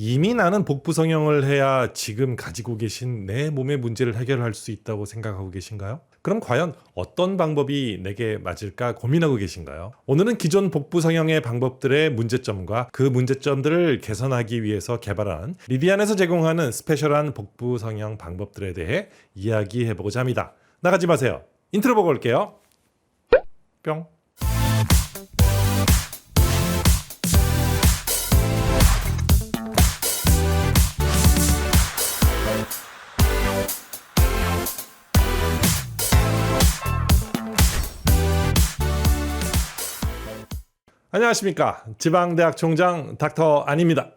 이미 나는 복부 성형을 해야 지금 가지고 계신 내 몸의 문제를 해결할 수 있다고 생각하고 계신가요? 그럼 과연 어떤 방법이 내게 맞을까 고민하고 계신가요? 오늘은 기존 복부 성형의 방법들의 문제점과 그 문제점들을 개선하기 위해서 개발한 리디안에서 제공하는 스페셜한 복부 성형 방법들에 대해 이야기해보고자 합니다. 나가지 마세요. 인트로 보고 올게요. 뿅. 안녕하십니까. 지방대학 총장 닥터 안입니다.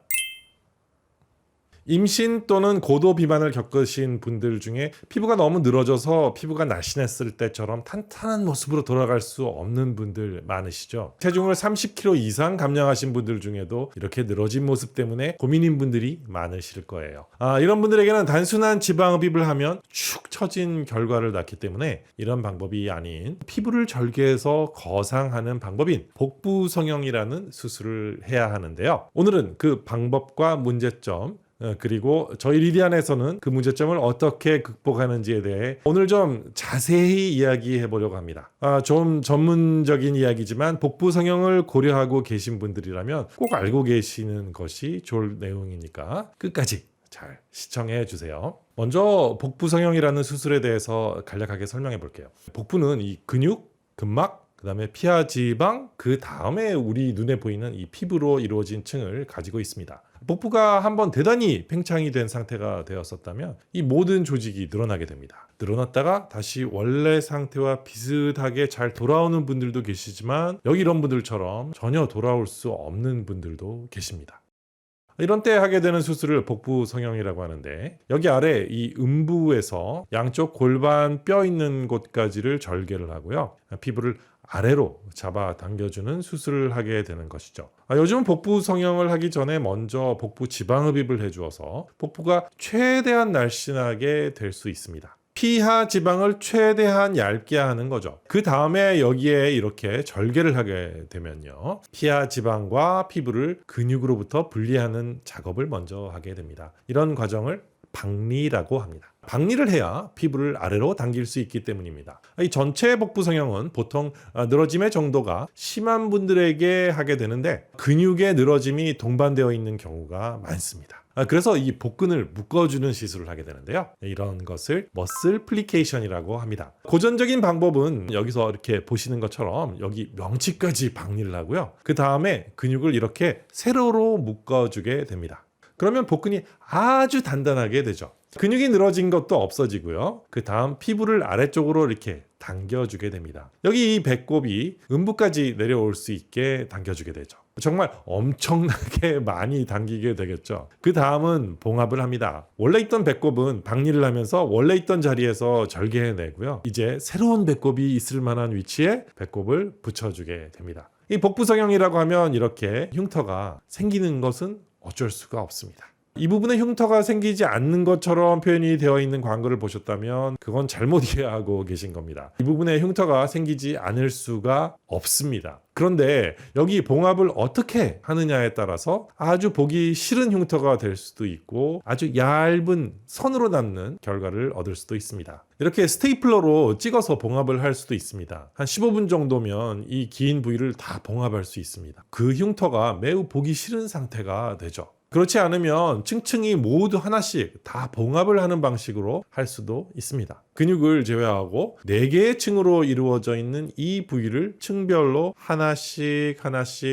임신 또는 고도 비만을 겪으신 분들 중에 피부가 너무 늘어져서 피부가 날씬했을 때처럼 탄탄한 모습으로 돌아갈 수 없는 분들 많으시죠. 체중을 30kg 이상 감량하신 분들 중에도 이렇게 늘어진 모습 때문에 고민인 분들이 많으실 거예요. 이런 분들에게는 단순한 지방흡입을 하면 축 처진 결과를 낳기 때문에 이런 방법이 아닌 피부를 절개해서 거상하는 방법인 복부 성형이라는 수술을 해야 하는데요. 오늘은 그 방법과 문제점, 그리고 저희 리디안에서는 그 문제점을 어떻게 극복하는지에 대해 오늘 좀 자세히 이야기해 보려고 합니다. 좀 전문적인 이야기지만 복부 성형을 고려하고 계신 분들이라면 꼭 알고 계시는 것이 좋을 내용이니까 끝까지 잘 시청해 주세요. 먼저 복부 성형이라는 수술에 대해서 간략하게 설명해 볼게요. 복부는 이 근육, 근막, 그 다음에 피하 지방, 그 다음에 우리 눈에 보이는 이 피부로 이루어진 층을 가지고 있습니다. 복부가 한번 대단히 팽창이 된 상태가 되었었다면 이 모든 조직이 늘어나게 됩니다. 늘어났다가 다시 원래 상태와 비슷하게 잘 돌아오는 분들도 계시지만 여기 이런 분들처럼 전혀 돌아올 수 없는 분들도 계십니다. 이런 때 하게 되는 수술을 복부 성형이라고 하는데, 여기 아래 이 음부에서 양쪽 골반 뼈 있는 곳까지를 절개를 하고요. 피부를 아래로 잡아 당겨주는 수술을 하게 되는 것이죠. 요즘 복부 성형을 하기 전에 먼저 복부 지방흡입을 해주어서 복부가 최대한 날씬하게 될 수 있습니다. 피하 지방을 최대한 얇게 하는 거죠. 그 다음에 여기에 이렇게 절개를 하게 되면요, 피하 지방과 피부를 근육으로부터 분리하는 작업을 먼저 하게 됩니다. 이런 과정을 박리라고 합니다. 박리를 해야 피부를 아래로 당길 수 있기 때문입니다. 이 전체 복부 성형은 보통 늘어짐의 정도가 심한 분들에게 하게 되는데 근육의 늘어짐이 동반되어 있는 경우가 많습니다. 그래서 이 복근을 묶어주는 시술을 하게 되는데요. 이런 것을 머슬 플리케이션이라고 합니다. 고전적인 방법은 여기서 이렇게 보시는 것처럼 여기 명치까지 박리를 하고요. 그 다음에 근육을 이렇게 세로로 묶어주게 됩니다. 그러면 복근이 아주 단단하게 되죠. 근육이 늘어진 것도 없어지고요. 그 다음 피부를 아래쪽으로 이렇게 당겨주게 됩니다. 여기 이 배꼽이 음부까지 내려올 수 있게 당겨주게 되죠. 정말 엄청나게 많이 당기게 되겠죠. 그 다음은 봉합을 합니다. 원래 있던 배꼽은 박리를 하면서 원래 있던 자리에서 절개해내고요. 이제 새로운 배꼽이 있을 만한 위치에 배꼽을 붙여주게 됩니다. 이 복부 성형이라고 하면 이렇게 흉터가 생기는 것은 어쩔 수가 없습니다. 이 부분에 흉터가 생기지 않는 것처럼 표현이 되어 있는 광고를 보셨다면 그건 잘못 이해하고 계신 겁니다. 이 부분에 흉터가 생기지 않을 수가 없습니다. 그런데 여기 봉합을 어떻게 하느냐에 따라서 아주 보기 싫은 흉터가 될 수도 있고 아주 얇은 선으로 남는 결과를 얻을 수도 있습니다. 이렇게 스테이플러로 찍어서 봉합을 할 수도 있습니다. 한 15분 정도면 이 긴 부위를 다 봉합할 수 있습니다. 그 흉터가 매우 보기 싫은 상태가 되죠. 그렇지 않으면 층층이 모두 하나씩 다 봉합을 하는 방식으로 할 수도 있습니다. 근육을 제외하고 4개의 층으로 이루어져 있는 이 부위를 층별로 하나씩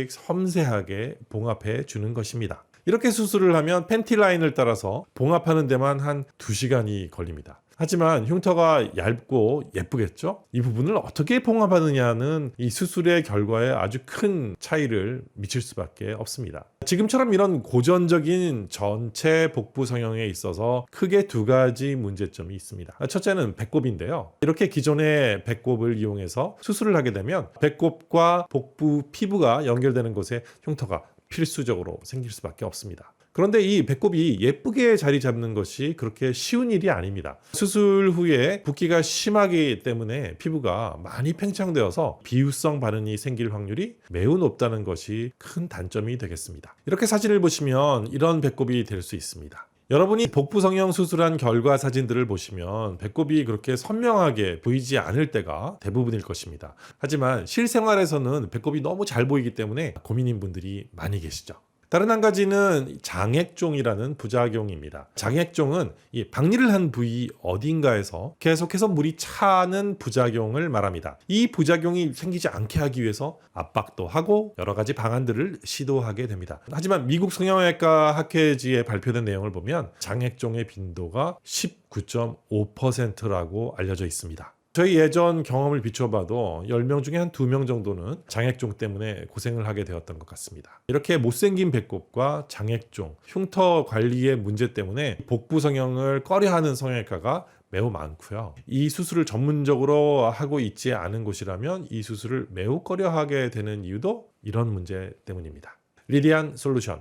섬세하게 봉합해 주는 것입니다. 이렇게 수술을 하면 팬티 라인을 따라서 봉합하는 데만 한 2시간이 걸립니다. 하지만 흉터가 얇고 예쁘겠죠? 이 부분을 어떻게 봉합하느냐는 이 수술의 결과에 아주 큰 차이를 미칠 수밖에 없습니다. 지금처럼 이런 고전적인 전체 복부 성형에 있어서 크게 2가지 문제점이 있습니다. 첫째는 배꼽인데요. 이렇게 기존의 배꼽을 이용해서 수술을 하게 되면 배꼽과 복부 피부가 연결되는 곳에 흉터가 필수적으로 생길 수밖에 없습니다. 그런데 이 배꼽이 예쁘게 자리 잡는 것이 그렇게 쉬운 일이 아닙니다. 수술 후에 붓기가 심하기 때문에 피부가 많이 팽창되어서 비유성 반응이 생길 확률이 매우 높다는 것이 큰 단점이 되겠습니다. 이렇게 사진을 보시면 이런 배꼽이 될 수 있습니다. 여러분이 복부 성형 수술한 결과 사진들을 보시면 배꼽이 그렇게 선명하게 보이지 않을 때가 대부분일 것입니다. 하지만 실생활에서는 배꼽이 너무 잘 보이기 때문에 고민인 분들이 많이 계시죠. 다른 한 가지는 장액종이라는 부작용입니다. 장액종은 이 박리를 한 부위 어딘가에서 계속해서 물이 차는 부작용을 말합니다. 이 부작용이 생기지 않게 하기 위해서 압박도 하고 여러 가지 방안들을 시도하게 됩니다. 하지만 미국 성형외과 학회지에 발표된 내용을 보면 장액종의 빈도가 19.5%라고 알려져 있습니다. 저희 예전 경험을 비춰봐도 10명 중에 한 2명 정도는 장액종 때문에 고생을 하게 되었던 것 같습니다. 이렇게 못생긴 배꼽과 장액종, 흉터 관리의 문제 때문에 복부 성형을 꺼려하는 성형외과가 매우 많고요. 이 수술을 전문적으로 하고 있지 않은 곳이라면 이 수술을 매우 꺼려하게 되는 이유도 이런 문제 때문입니다. 리디안 솔루션.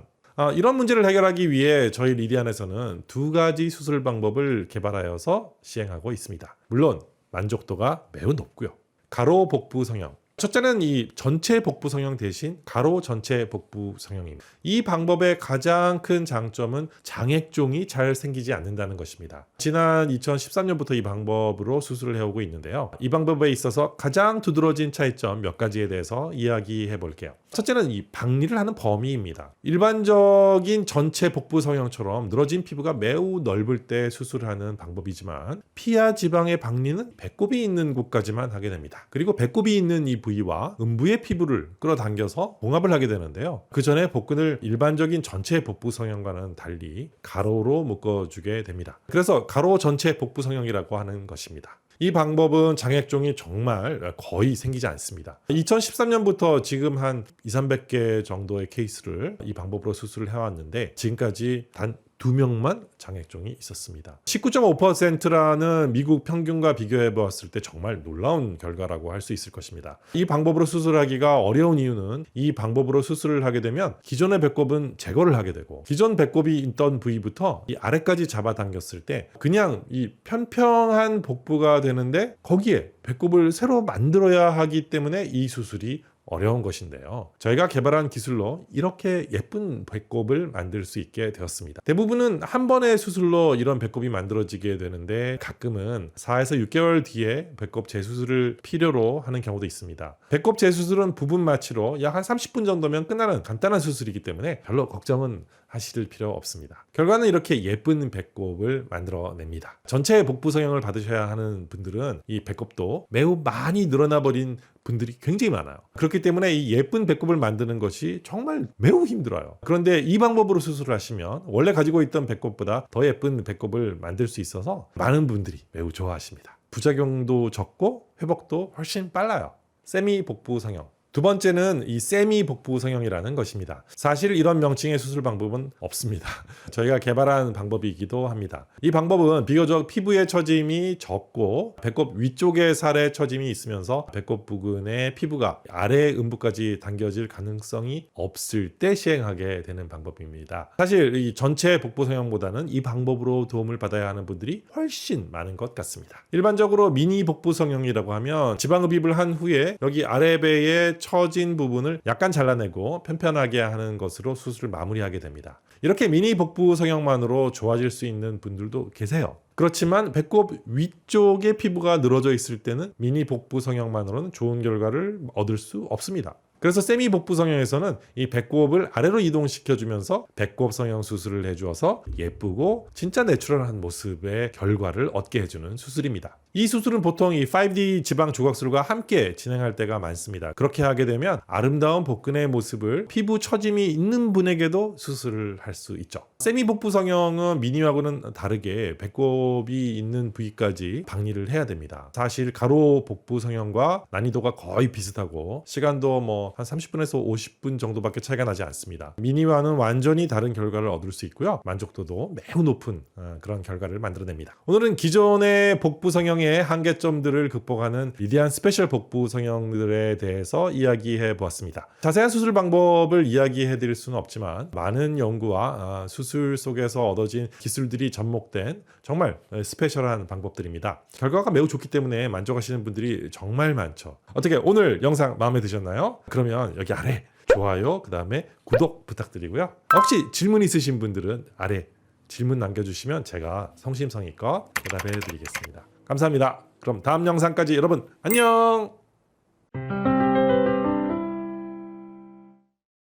이런 문제를 해결하기 위해 저희 리디안에서는 2가지 수술 방법을 개발하여서 시행하고 있습니다. 물론 만족도가 매우 높고요. 가로 복부 성형. 첫째는 이 전체 복부 성형 대신 가로 전체 복부 성형입니다. 이 방법의 가장 큰 장점은 장액종이 잘 생기지 않는다는 것입니다. 지난 2013년부터 이 방법으로 수술을 해오고 있는데요. 이 방법에 있어서 가장 두드러진 차이점 몇 가지에 대해서 이야기해 볼게요. 첫째는 이 박리를 하는 범위입니다. 일반적인 전체 복부 성형처럼 늘어진 피부가 매우 넓을 때 수술을 하는 방법이지만 피하 지방의 박리는 배꼽이 있는 곳까지만 하게 됩니다. 그리고 배꼽이 있는 이 부위와 음부의 피부를 끌어당겨서 봉합을 하게 되는데요. 그 전에 복근을 일반적인 전체 복부 성형과는 달리 가로로 묶어주게 됩니다. 그래서 가로 전체 복부 성형이라고 하는 것입니다. 이 방법은 장액종이 정말 거의 생기지 않습니다. 2013년부터 지금 한 200~300개 정도의 케이스를 이 방법으로 수술을 해왔는데 지금까지 단 2명만 장액종이 있었습니다. 19.5%라는 미국 평균과 비교해 보았을 때 정말 놀라운 결과라고 할 수 있을 것입니다. 이 방법으로 수술하기가 어려운 이유는 이 방법으로 수술을 하게 되면 기존의 배꼽은 제거를 하게 되고 기존 배꼽이 있던 부위부터 이 아래까지 잡아당겼을 때 그냥 이 평평한 복부가 되는데 거기에 배꼽을 새로 만들어야 하기 때문에 이 수술이 어려운 것인데요. 저희가 개발한 기술로 이렇게 예쁜 배꼽을 만들 수 있게 되었습니다. 대부분은 한 번의 수술로 이런 배꼽이 만들어지게 되는데 가끔은 4에서 6개월 뒤에 배꼽 재수술을 필요로 하는 경우도 있습니다. 배꼽 재수술은 부분 마취로 약 한 30분 정도면 끝나는 간단한 수술이기 때문에 별로 걱정은 하실 필요 없습니다. 결과는 이렇게 예쁜 배꼽을 만들어냅니다. 전체 복부 성형을 받으셔야 하는 분들은 이 배꼽도 매우 많이 늘어나 버린 분들이 굉장히 많아요. 그렇기 때문에 이 예쁜 배꼽을 만드는 것이 정말 매우 힘들어요. 그런데 이 방법으로 수술을 하시면 원래 가지고 있던 배꼽보다 더 예쁜 배꼽을 만들 수 있어서 많은 분들이 매우 좋아하십니다. 부작용도 적고 회복도 훨씬 빨라요. 세미 복부 성형. 두 번째는 이 세미 복부 성형이라는 것입니다. 사실 이런 명칭의 수술 방법은 없습니다. 저희가 개발한 방법이기도 합니다. 이 방법은 비교적 피부의 처짐이 적고 배꼽 위쪽의 살에 처짐이 있으면서 배꼽 부근의 피부가 아래 음부까지 당겨질 가능성이 없을 때 시행하게 되는 방법입니다. 사실 이 전체 복부 성형보다는 이 방법으로 도움을 받아야 하는 분들이 훨씬 많은 것 같습니다. 일반적으로 미니 복부 성형이라고 하면 지방흡입을 한 후에 여기 아래배의 처진 부분을 약간 잘라내고 편편하게 하는 것으로 수술을 마무리하게 됩니다. 이렇게 미니 복부 성형만으로 좋아질 수 있는 분들도 계세요. 그렇지만 배꼽 위쪽의 피부가 늘어져 있을 때는 미니 복부 성형만으로는 좋은 결과를 얻을 수 없습니다. 그래서 세미 복부 성형에서는 이 배꼽을 아래로 이동시켜주면서 배꼽 성형 수술을 해주어서 예쁘고 진짜 내추럴한 모습의 결과를 얻게 해주는 수술입니다. 이 수술은 보통 이 5D 지방 조각술과 함께 진행할 때가 많습니다. 그렇게 하게 되면 아름다운 복근의 모습을 피부 처짐이 있는 분에게도 수술을 할 수 있죠. 세미 복부 성형은 미니하고는 다르게 배꼽이 있는 부위까지 박리를 해야 됩니다. 사실 가로 복부 성형과 난이도가 거의 비슷하고 시간도 뭐 한 30분에서 50분 정도밖에 차이가 나지 않습니다. 미니와는 완전히 다른 결과를 얻을 수 있고요. 만족도도 매우 높은 그런 결과를 만들어냅니다. 오늘은 기존의 복부 성형에 성형의 한계점들을 극복하는 위대한 스페셜 복부 성형들에 대해서 이야기해 보았습니다. 자세한 수술 방법을 이야기해 드릴 수는 없지만 많은 연구와 수술 속에서 얻어진 기술들이 접목된 정말 스페셜한 방법들입니다. 결과가 매우 좋기 때문에 만족하시는 분들이 정말 많죠. 어떻게 오늘 영상 마음에 드셨나요? 그러면 여기 아래 좋아요, 그 다음에 구독 부탁드리고요. 혹시 질문 있으신 분들은 아래 질문 남겨주시면 제가 성심성의껏 대답해 드리겠습니다. 감사합니다. 그럼 다음 영상까지 여러분 안녕.